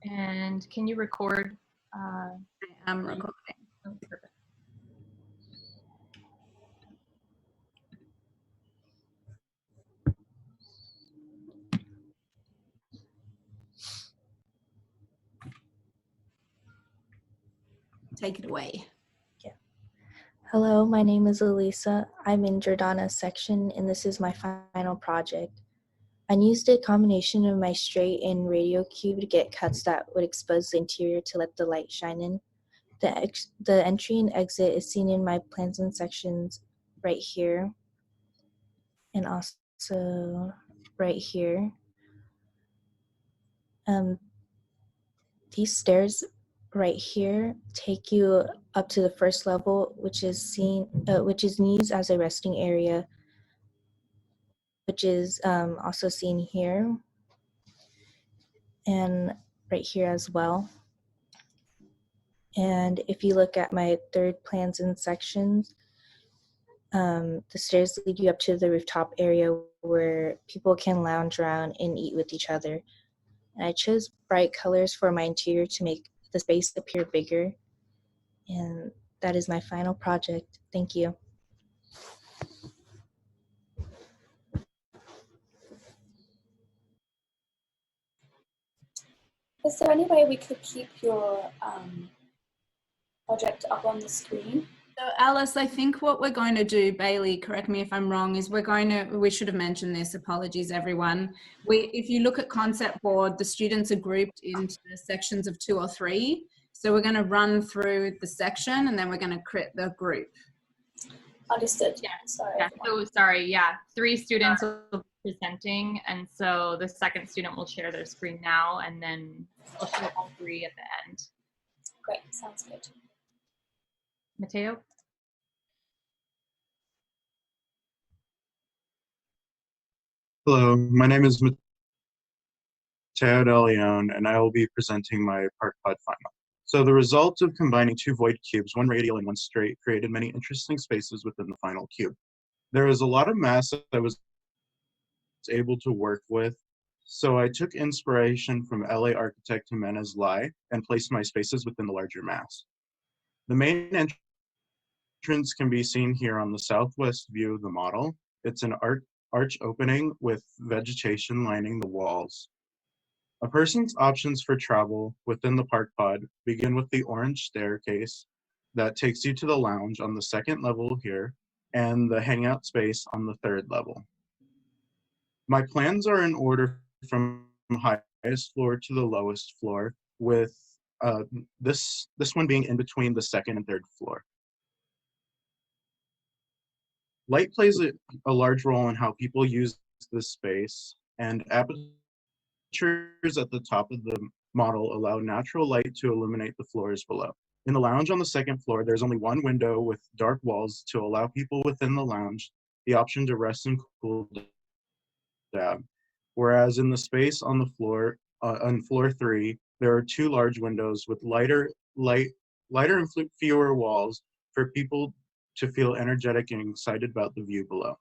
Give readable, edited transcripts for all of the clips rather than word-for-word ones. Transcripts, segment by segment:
And can you record? I am recording. Oh, perfect. Take it away. Hello, my name is Elisa. I'm in Jordana's section, and this is my final project. I used a combination of my straight and radio cube to get cuts that would expose the interior to let the light shine in. The entry and exit is seen in my plans and sections right here, and also right here. These stairs right here take you up to the first level, which is used as a resting area, which is also seen here and right here as well. And if you look at my third plans and sections, the stairs lead you up to the rooftop area where people can lounge around and eat with each other. And I chose bright colors for my interior to make the space appear bigger. And that is my final project. Thank you. Is there any way we could keep your project up on the screen? So Alice, I think what we're going to do, Bailey, correct me if I'm wrong, is we should have mentioned this, apologies everyone. If you look at concept board, the students are grouped into sections of 2 or 3. So we're going to run through the section and then we're going to create the group. Understood. Yeah. Sorry. Yeah. So sorry. Yeah. 3 students will be presenting, and so the second student will share their screen now, and then we'll show all 3 at the end. Great. Sounds good. Mateo? Hello, my name is Mateo de Leon, and I will be presenting my Park Pod final. So the result of combining 2 void cubes, one radial and one straight, created many interesting spaces within the final cube. There was a lot of mass that I was able to work with, so I took inspiration from LA architect Jimenez Lai and placed my spaces within the larger mass. The main entrance can be seen here on the southwest view of the model. It's an arch opening with vegetation lining the walls. A person's options for travel within the Park Pod begin with the orange staircase that takes you to the lounge on the 2nd level here and the hangout space on the 3rd level. My plans are in order from highest floor to the lowest floor, with this one being in between the 2nd and 3rd floor. Light plays a large role in how people use this space, and apertures at the top of the model allow natural light to illuminate the floors below. In the lounge on the 2nd floor, there's only one window with dark walls to allow people within the lounge the option to rest and cool down. Whereas in the space on the floor, on floor 3, there are 2 large windows with lighter and fewer walls for people to feel energetic and excited about the view below.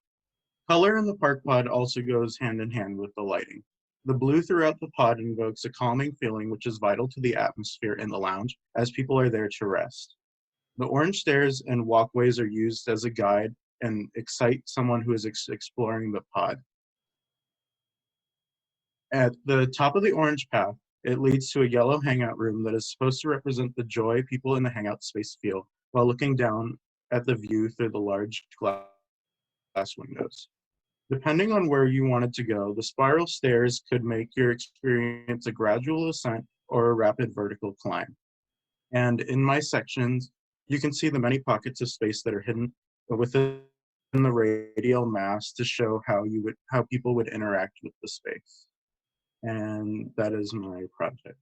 Color in the Park Pod also goes hand in hand with the lighting. The blue throughout the pod invokes a calming feeling which is vital to the atmosphere in the lounge as people are there to rest. The orange stairs and walkways are used as a guide and excite someone who is exploring the pod. At the top of the orange path, it leads to a yellow hangout room that is supposed to represent the joy people in the hangout space feel while looking down at the view through the large glass windows. Depending on where you wanted to go, the spiral stairs could make your experience a gradual ascent or a rapid vertical climb. And in my sections, you can see the many pockets of space that are hidden within the radial mass to show how people would interact with the space. And that is my project.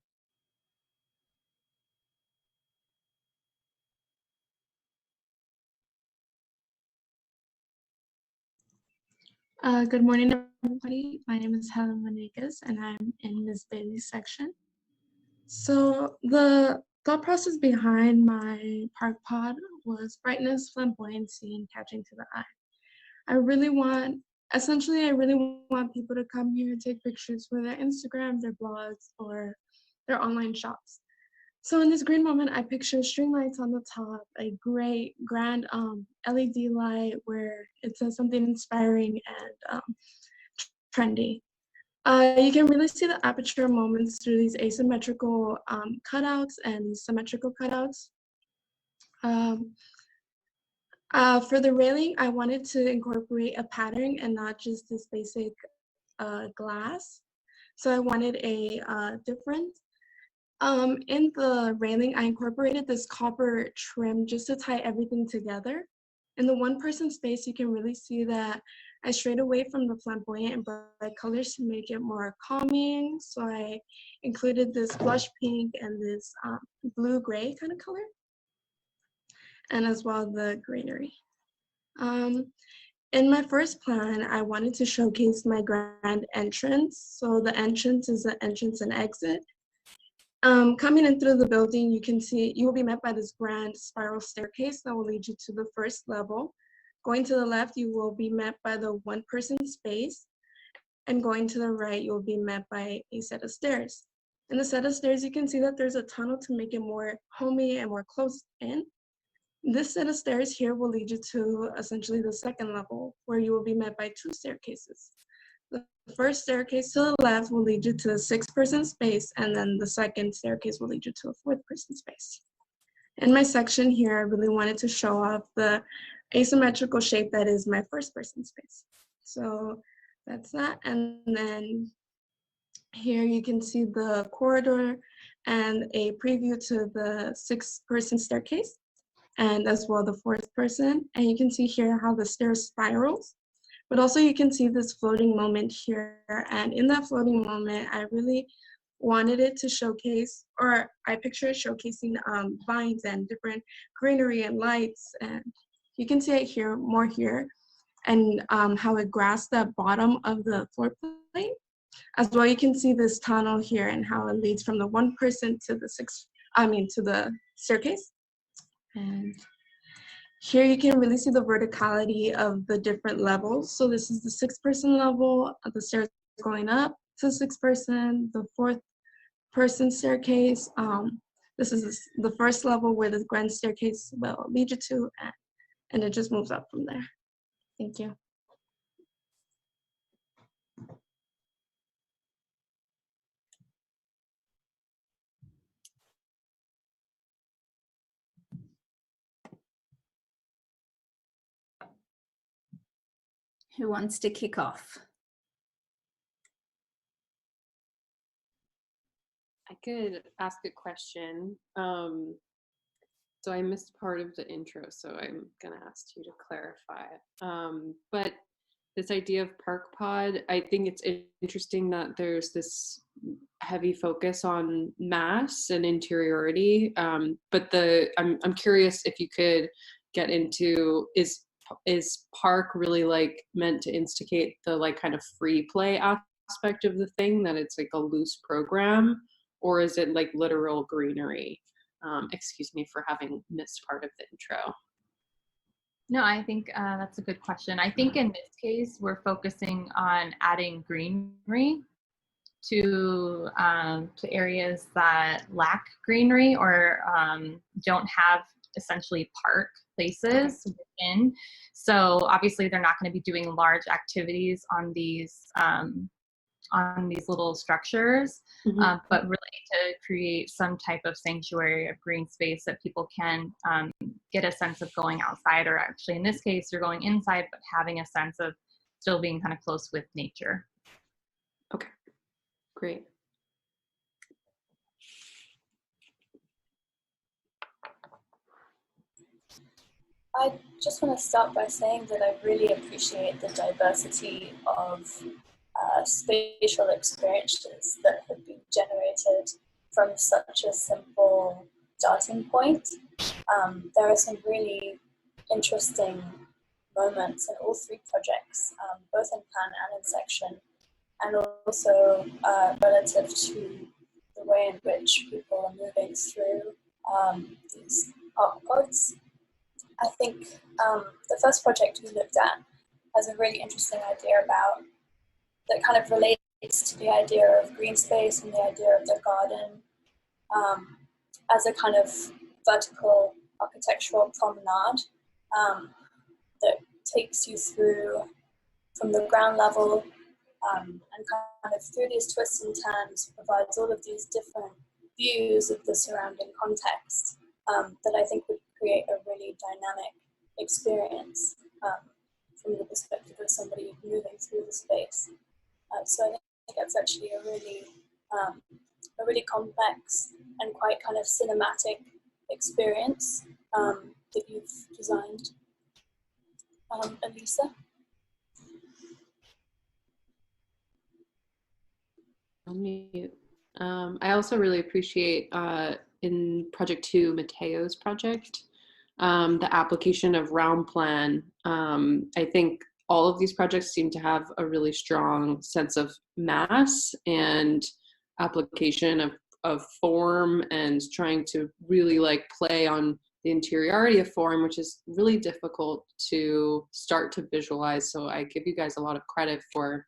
Good morning, everybody. My name is Helen Manegas, and I'm in Ms. Bailey's section. So the thought process behind my Park Pod was brightness, flamboyancy, and catching to the eye. I really want people to come here and take pictures for their Instagram, their blogs, or their online shops. So in this green moment, I picture string lights on the top, a great grand LED light where it says something inspiring and trendy. You can really see the aperture moments through these asymmetrical cutouts and these symmetrical cutouts. For the railing, I wanted to incorporate a pattern and not just this basic glass. So I wanted a difference. In the railing, I incorporated this copper trim just to tie everything together. In the one-person space, you can really see that I strayed away from the flamboyant and bright colors to make it more calming. So I included this blush pink and this blue-gray kind of color, and as well the greenery. In my first plan, I wanted to showcase my grand entrance. So the entrance is the entrance and exit. Coming in through the building, you can see you will be met by this grand spiral staircase that will lead you to the first level. Going to the left, you will be met by the one-person space, and going to the right, you will be met by a set of stairs. In the set of stairs, you can see that there's a tunnel to make it more homey and more close in. This set of stairs here will lead you to essentially the second level, where you will be met by two staircases. The first staircase to the left will lead you to the 6-person space, and then the second staircase will lead you to a 4th-person space. In my section here, I really wanted to show off the asymmetrical shape that is my 1st-person space. So that's that. And then here you can see the corridor and a preview to the 6-person staircase, and as well the 4th person. And you can see here how the stairs spirals. But also you can see this floating moment here. And in that floating moment, I really wanted it to showcase, or I picture it showcasing vines and different greenery and lights. And you can see it here, more here, and how it grasped the bottom of the floor plate. As well, you can see this tunnel here and how it leads from the 1-person to the staircase. And here you can really see the verticality of the different levels. So this is the 6-person level, the stairs going up to 6-person, the 4th-person staircase. This is the first level where the grand staircase will lead you to, and it just moves up from there. Thank you. Who wants to kick off? I could ask a question. So I missed part of the intro, so I'm gonna ask you to clarify. But this idea of park pod, I think it's interesting that there's this heavy focus on mass and interiority. But I'm curious if you could get into, is park really like meant to instigate the like kind of free play aspect of the thing, that it's like a loose program, or is it like literal greenery? Excuse me for having missed part of the intro. No, I think that's a good question. I think in this case, we're focusing on adding greenery to areas that lack greenery or don't have essentially park places within. So obviously they're not going to be doing large activities on these little structures, but really to create some type of sanctuary of green space that people can get a sense of going outside, or actually in this case, you're going inside, but having a sense of still being kind of close with nature. Okay, great. I just want to start by saying that I really appreciate the diversity of spatial experiences that have been generated from such a simple starting point. There are some really interesting moments in all 3 projects, both in plan and in section, and also relative to the way in which people are moving through these art pods. I think the first project we looked at has a really interesting idea about that kind of relates to the idea of green space and the idea of the garden as a kind of vertical architectural promenade that takes you through from the ground level and kind of through these twists and turns, provides all of these different views of the surrounding context that I think would create a really dynamic experience from the perspective of somebody moving through the space. So I think that's actually a really complex and quite kind of cinematic experience that you've designed, Elisa. I also really appreciate in Project 2, Mateo's project, the application of round plan. I think all of these projects seem to have a really strong sense of mass and application of form, and trying to really like play on the interiority of form, which is really difficult to start to visualize. So I give you guys a lot of credit for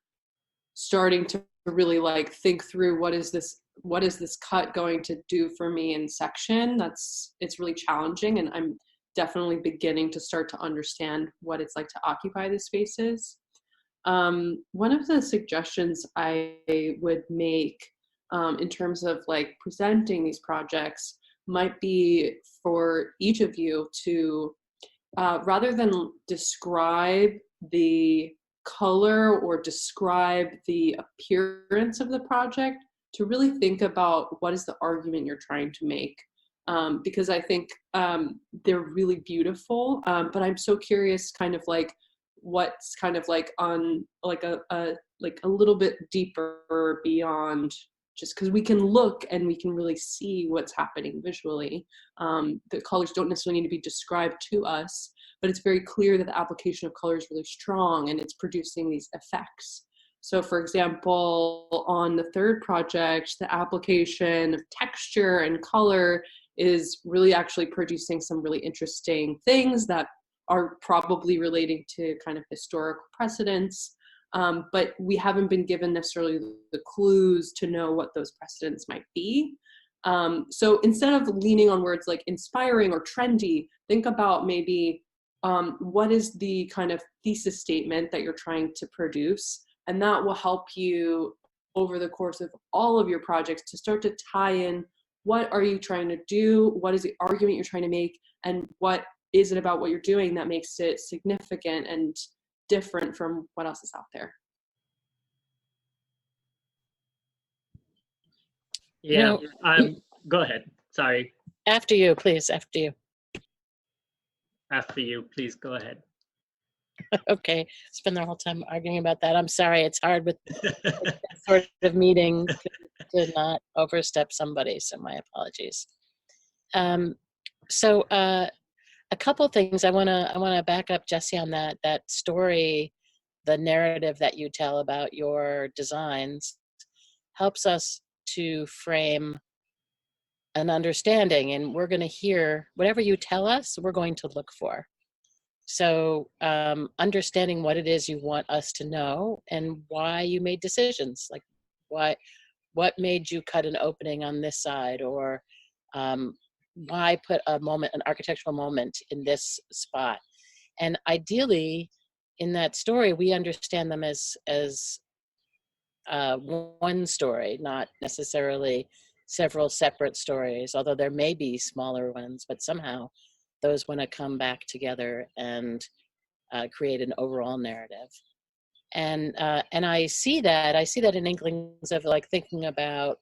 starting to really like think through what is this cut going to do for me in section. It's really challenging, and I'm definitely beginning to start to understand what it's like to occupy the spaces. One of the suggestions I would make in terms of like presenting these projects might be for each of you to rather than describe the color or describe the appearance of the project, to really think about what is the argument you're trying to make. Because I think they're really beautiful, but I'm so curious kind of like what's kind of like on like a little bit deeper beyond, just because we can look and we can really see what's happening visually. The colors don't necessarily need to be described to us, but it's very clear that the application of color is really strong and it's producing these effects. So for example, on the third project, the application of texture and color is really actually producing some really interesting things that are probably relating to kind of historical precedents. But we haven't been given necessarily the clues to know what those precedents might be. So instead of leaning on words like inspiring or trendy, think about maybe what is the kind of thesis statement that you're trying to produce, and that will help you over the course of all of your projects to start to tie in what are you trying to do, what is the argument you're trying to make, and what is it about what you're doing that makes it significant and different from what else is out there. Yeah, go ahead. Sorry. After you, please, after you. After you, please go ahead. Okay, spend the whole time arguing about that. I'm sorry, it's hard with that sort of meeting to not overstep somebody, so my apologies. So a couple things I wanna back up Jesse on that story, the narrative that you tell about your designs helps us to frame an understanding, and we're going to hear whatever you tell us, we're going to look for. So understanding what it is you want us to know and why you made decisions, like what made you cut an opening on this side, or why put an architectural moment in this spot. And ideally in that story, we understand them as one story, not necessarily several separate stories, although there may be smaller ones, but somehow those want to come back together and create an overall narrative. And I see that in inklings of like thinking about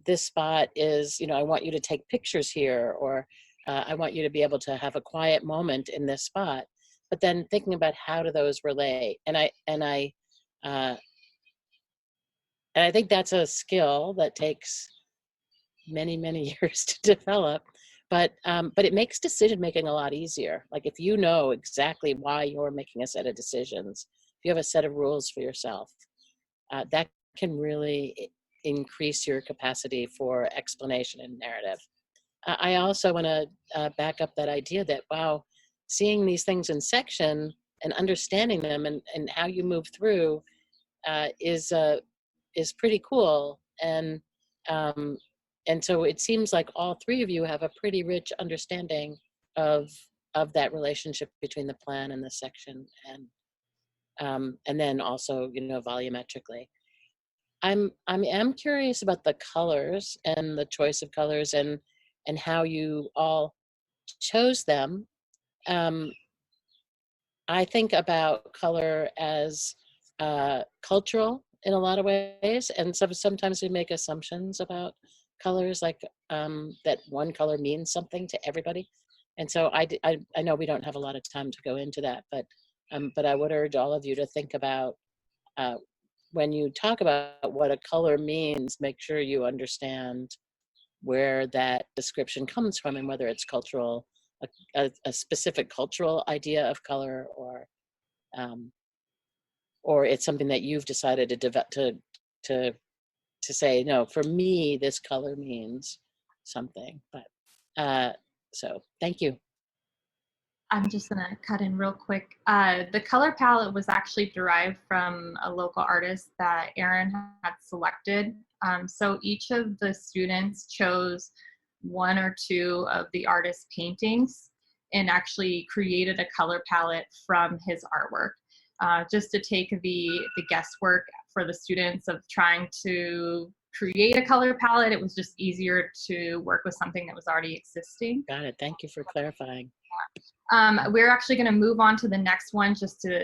this spot is, I want you to take pictures here, or I want you to be able to have a quiet moment in this spot. But then thinking about how do those relate, and I think that's a skill that takes many, many years to develop, but it makes decision making a lot easier. Like if you know exactly why you're making a set of decisions, if you have a set of rules for yourself, that can really increase your capacity for explanation and narrative. I also want to back up that idea that, wow, seeing these things in section and understanding them and how you move through is pretty cool. And and so it seems like all three of you have a pretty rich understanding of that relationship between the plan and the section, and then also, you know, volumetrically. I am curious about the colors and the choice of colors and how you all chose them. I think about color as cultural in a lot of ways, and sometimes we make assumptions about colors, like that one color means something to everybody. And so I know we don't have a lot of time to go into that, but I would urge all of you to think about when you talk about what a color means, make sure you understand where that description comes from and whether it's cultural, a specific cultural idea of color, or it's something that you've decided to develop to say, no, for me, this color means something. But so thank you. I'm just gonna cut in real quick. The color palette was actually derived from a local artist that Erin had selected. So each of the students chose one or two of the artist's paintings and actually created a color palette from his artwork, just to take the guesswork for the students of trying to create a color palette. It was just easier to work with something that was already existing. Got it. Thank you for clarifying. We're actually going to move on to the next one just to